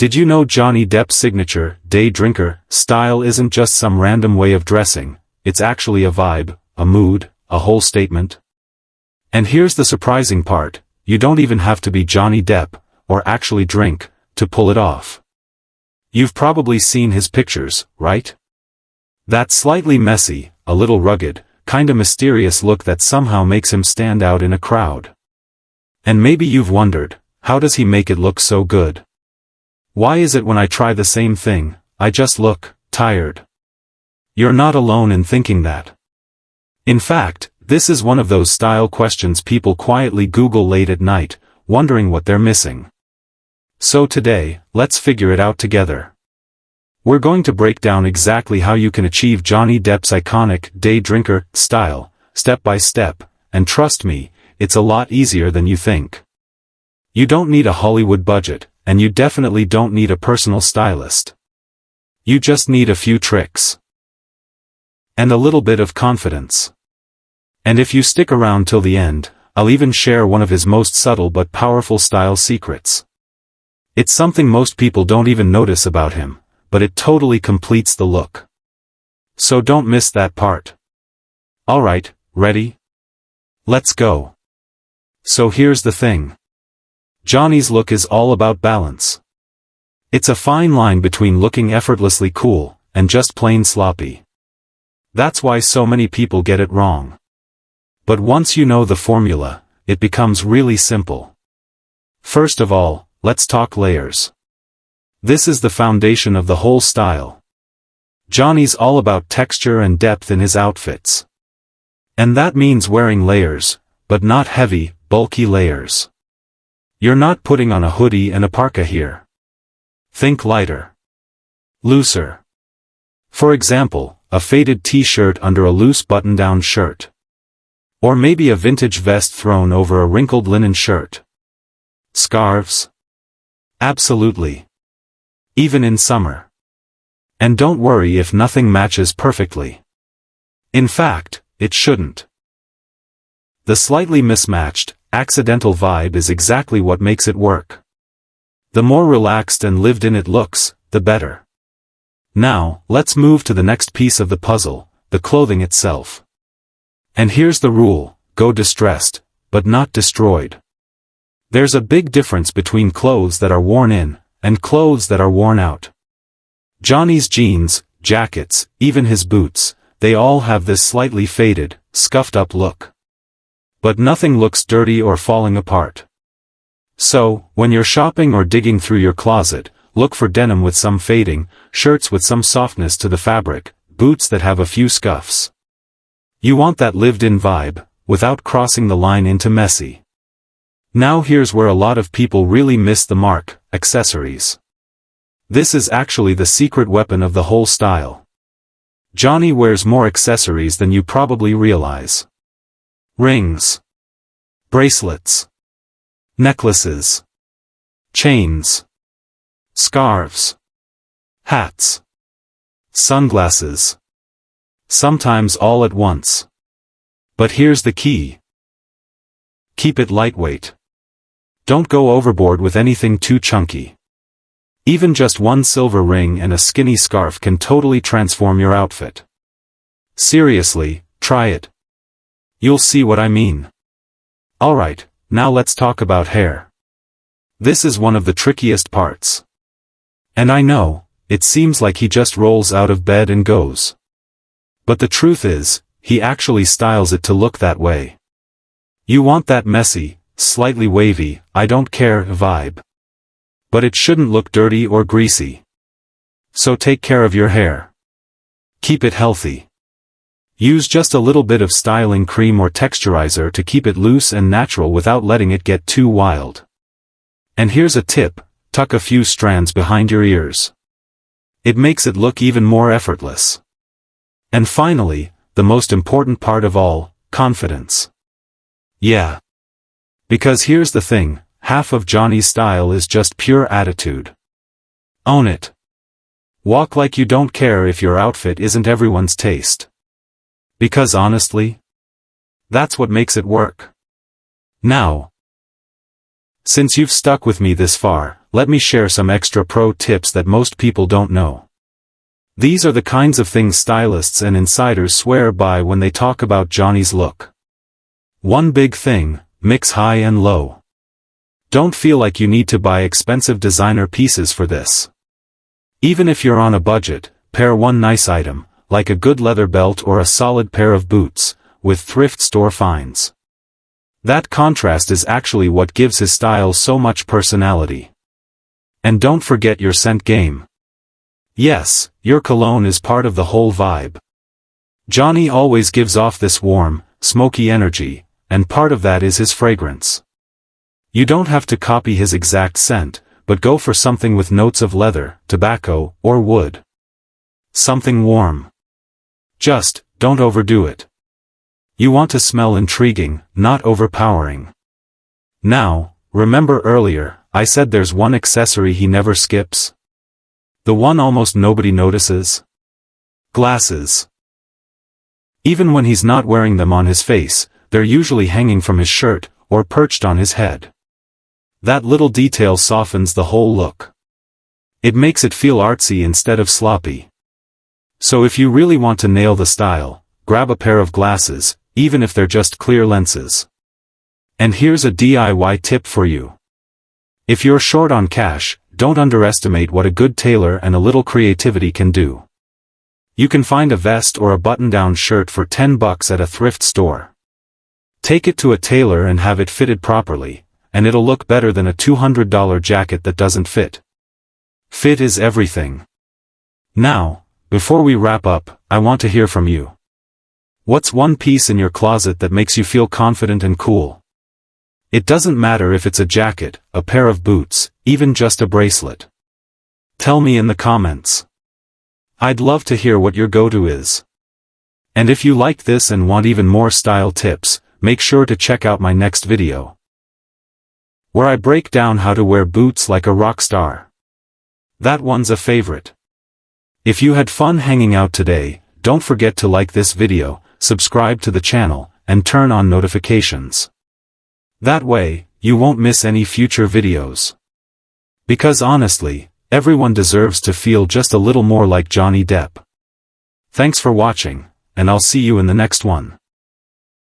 Did you know Johnny Depp's signature, day drinker, style isn't just some random way of dressing, it's actually a vibe, a mood, a whole statement? And here's the surprising part, you don't even have to be Johnny Depp, or actually drink, to pull it off. You've probably seen his pictures, right? That slightly messy, a little rugged, kinda mysterious look that somehow makes him stand out in a crowd. And maybe you've wondered, how does he make it look so good? Why is it when I try the same thing, I just look tired? You're not alone in thinking that. In fact, this is one of those style questions people quietly Google late at night, wondering what they're missing. So today, let's figure it out together. We're going to break down exactly how you can achieve Johnny Depp's iconic day drinker style, step by step, and trust me, it's a lot easier than you think. You don't need a Hollywood budget, and you definitely don't need a personal stylist. You just need a few tricks. And a little bit of confidence. And if you stick around till the end, I'll even share one of his most subtle but powerful style secrets. It's something most people don't even notice about him, but it totally completes the look. So don't miss that part. Alright, ready? Let's go. So here's the thing. Johnny's look is all about balance. It's a fine line between looking effortlessly cool, and just plain sloppy. That's why so many people get it wrong. But once you know the formula, it becomes really simple. First of all, let's talk layers. This is the foundation of the whole style. Johnny's all about texture and depth in his outfits. And that means wearing layers, but not heavy, bulky layers. You're not putting on a hoodie and a parka here. Think lighter. Looser. For example, a faded t-shirt under a loose button-down shirt. Or maybe a vintage vest thrown over a wrinkled linen shirt. Scarves? Absolutely. Even in summer. And don't worry if nothing matches perfectly. In fact, it shouldn't. The slightly mismatched, accidental vibe is exactly what makes it work. The more relaxed and lived-in it looks, the better. Now, let's move to the next piece of the puzzle, the clothing itself. And here's the rule, go distressed, but not destroyed. There's a big difference between clothes that are worn in, and clothes that are worn out. Johnny's jeans, jackets, even his boots, they all have this slightly faded, scuffed-up look. But nothing looks dirty or falling apart. So, when you're shopping or digging through your closet, look for denim with some fading, shirts with some softness to the fabric, boots that have a few scuffs. You want that lived-in vibe, without crossing the line into messy. Now here's where a lot of people really miss the mark, accessories. This is actually the secret weapon of the whole style. Johnny wears more accessories than you probably realize. Rings. Bracelets. Necklaces. Chains. Scarves. Hats. Sunglasses. Sometimes all at once. But here's the key. Keep it lightweight. Don't go overboard with anything too chunky. Even just one silver ring and a skinny scarf can totally transform your outfit. Seriously, try it. You'll see what I mean. Alright, now let's talk about hair. This is one of the trickiest parts. And I know, it seems like he just rolls out of bed and goes. But the truth is, he actually styles it to look that way. You want that messy, slightly wavy, I don't care vibe. But it shouldn't look dirty or greasy. So take care of your hair. Keep it healthy. Use just a little bit of styling cream or texturizer to keep it loose and natural without letting it get too wild. And here's a tip, tuck a few strands behind your ears. It makes it look even more effortless. And finally, the most important part of all, confidence. Yeah. Because here's the thing, half of Johnny's style is just pure attitude. Own it. Walk like you don't care if your outfit isn't everyone's taste. Because honestly, that's what makes it work. Now, since you've stuck with me this far, let me share some extra pro tips that most people don't know. These are the kinds of things stylists and insiders swear by when they talk about Johnny's look. One big thing: mix high and low. Don't feel like you need to buy expensive designer pieces for this. Even if you're on a budget, pair one nice item, like a good leather belt or a solid pair of boots, with thrift store finds. That contrast is actually what gives his style so much personality. And don't forget your scent game. Yes, your cologne is part of the whole vibe. Johnny always gives off this warm, smoky energy, and part of that is his fragrance. You don't have to copy his exact scent, but go for something with notes of leather, tobacco, or wood. Something warm. Just, don't overdo it. You want to smell intriguing, not overpowering. Now, remember earlier, I said there's one accessory he never skips? The one almost nobody notices? Glasses. Even when he's not wearing them on his face, they're usually hanging from his shirt, or perched on his head. That little detail softens the whole look. It makes it feel artsy instead of sloppy. So if you really want to nail the style, grab a pair of glasses, even if they're just clear lenses. And here's a DIY tip for you. If you're short on cash, don't underestimate what a good tailor and a little creativity can do. You can find a vest or a button-down shirt for $10 at a thrift store. Take it to a tailor and have it fitted properly, and it'll look better than a $200 jacket that doesn't fit. Fit is everything. Now, before we wrap up, I want to hear from you. What's one piece in your closet that makes you feel confident and cool? It doesn't matter if it's a jacket, a pair of boots, even just a bracelet. Tell me in the comments. I'd love to hear what your go-to is. And if you like this and want even more style tips, make sure to check out my next video, where I break down how to wear boots like a rock star. That one's a favorite. If you had fun hanging out today, don't forget to like this video, subscribe to the channel, and turn on notifications. That way, you won't miss any future videos. Because honestly, everyone deserves to feel just a little more like Johnny Depp. Thanks for watching, and I'll see you in the next one.